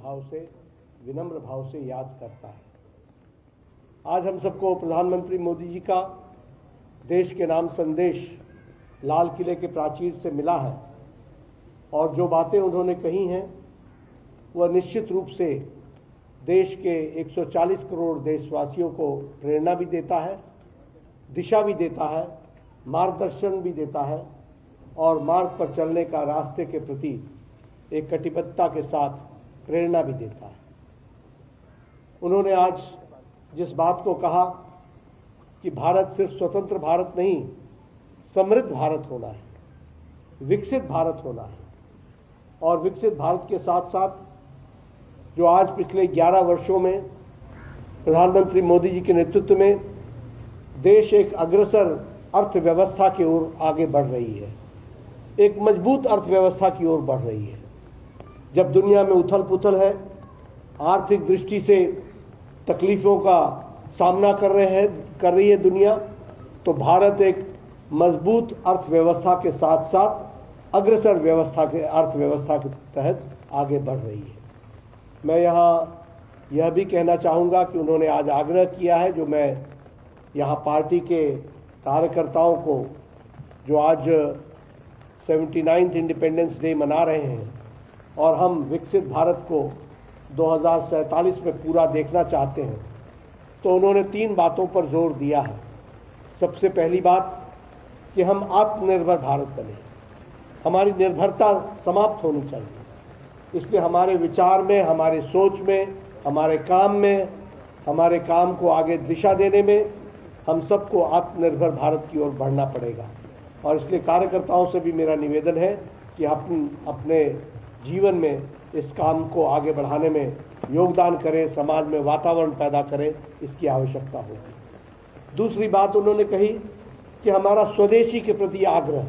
भाव से, विनम्र भाव से याद करता है। आज हम सबको प्रधानमंत्री मोदी जी का देश के नाम संदेश लाल किले के प्राचीर से मिला है और जो बातें उन्होंने कही हैं वह निश्चित रूप से देश के 140 करोड़ देशवासियों को प्रेरणा भी देता है, दिशा भी देता है, मार्गदर्शन भी देता है और मार्ग पर चलने का रास्ते के प्रति एक कटिबद्धता के साथ प्रेरणा भी देता है। उन्होंने आज जिस बात को कहा कि भारत सिर्फ स्वतंत्र भारत नहीं, समृद्ध भारत होना है, विकसित भारत होना है और विकसित भारत के साथ साथ जो आज पिछले 11 वर्षों में प्रधानमंत्री मोदी जी के नेतृत्व में देश एक अग्रसर अर्थव्यवस्था की ओर आगे बढ़ रही है, एक मजबूत अर्थव्यवस्था की ओर बढ़ रही है। जब दुनिया में उथल पुथल है, आर्थिक दृष्टि से तकलीफों का सामना कर रही है दुनिया, तो भारत एक मजबूत अर्थव्यवस्था के साथ साथ अग्रसर अर्थव्यवस्था के तहत आगे बढ़ रही है। मैं यहाँ यह भी कहना चाहूँगा कि उन्होंने आज आग्रह किया है, जो मैं यहाँ पार्टी के कार्यकर्ताओं को जो आज 79th इंडिपेंडेंस डे मना रहे हैं और हम विकसित भारत को 2047 में पूरा देखना चाहते हैं, तो उन्होंने 3 बातों पर जोर दिया है। सबसे पहली बात कि हम आत्मनिर्भर भारत बने, हमारी निर्भरता समाप्त होनी चाहिए। इसलिए हमारे विचार में, हमारे सोच में, हमारे काम में, हमारे काम को आगे दिशा देने में हम सबको आत्मनिर्भर भारत की ओर बढ़ना पड़ेगा। और इसलिए कार्यकर्ताओं से भी मेरा निवेदन है कि अपने जीवन में इस काम को आगे बढ़ाने में योगदान करें, समाज में वातावरण पैदा करें, इसकी आवश्यकता होगी। दूसरी बात उन्होंने कही कि हमारा स्वदेशी के प्रति आग्रह,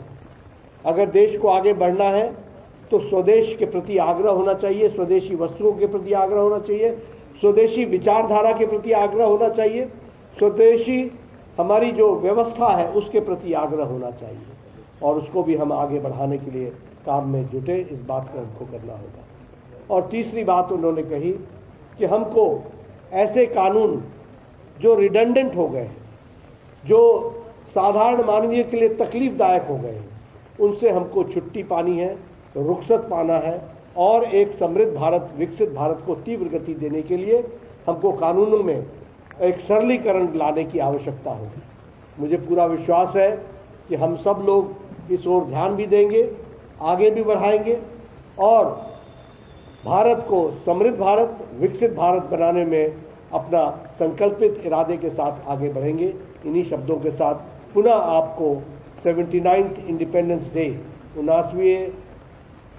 अगर देश को आगे बढ़ना है तो स्वदेश के प्रति आग्रह होना चाहिए, स्वदेशी वस्तुओं के प्रति आग्रह होना चाहिए, स्वदेशी विचारधारा के प्रति आग्रह होना चाहिए, स्वदेशी हमारी जो व्यवस्था है उसके प्रति आग्रह होना चाहिए और उसको भी हम आगे बढ़ाने के लिए काम में जुटे, इस बात को हमको करना होगा। और तीसरी बात उन्होंने कही कि हमको ऐसे कानून जो रिडंडेंट हो गए, जो साधारण मानवीय के लिए तकलीफदायक हो गए, उनसे हमको छुट्टी पानी है, रुखसत पाना है और एक समृद्ध भारत, विकसित भारत को तीव्र गति देने के लिए हमको कानूनों में एक सरलीकरण लाने की आवश्यकता होगी। मुझे पूरा विश्वास है कि हम सब लोग इस ओर ध्यान भी देंगे, आगे भी बढ़ाएंगे और भारत को समृद्ध भारत, विकसित भारत बनाने में अपना संकल्पित इरादे के साथ आगे बढ़ेंगे। इन्हीं शब्दों के साथ पुनः आपको 79th इंडिपेंडेंस डे, 79वें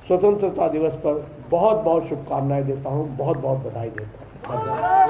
स्वतंत्रता दिवस पर बहुत बहुत शुभकामनाएं देता हूं, बहुत बहुत बधाई देता हूं।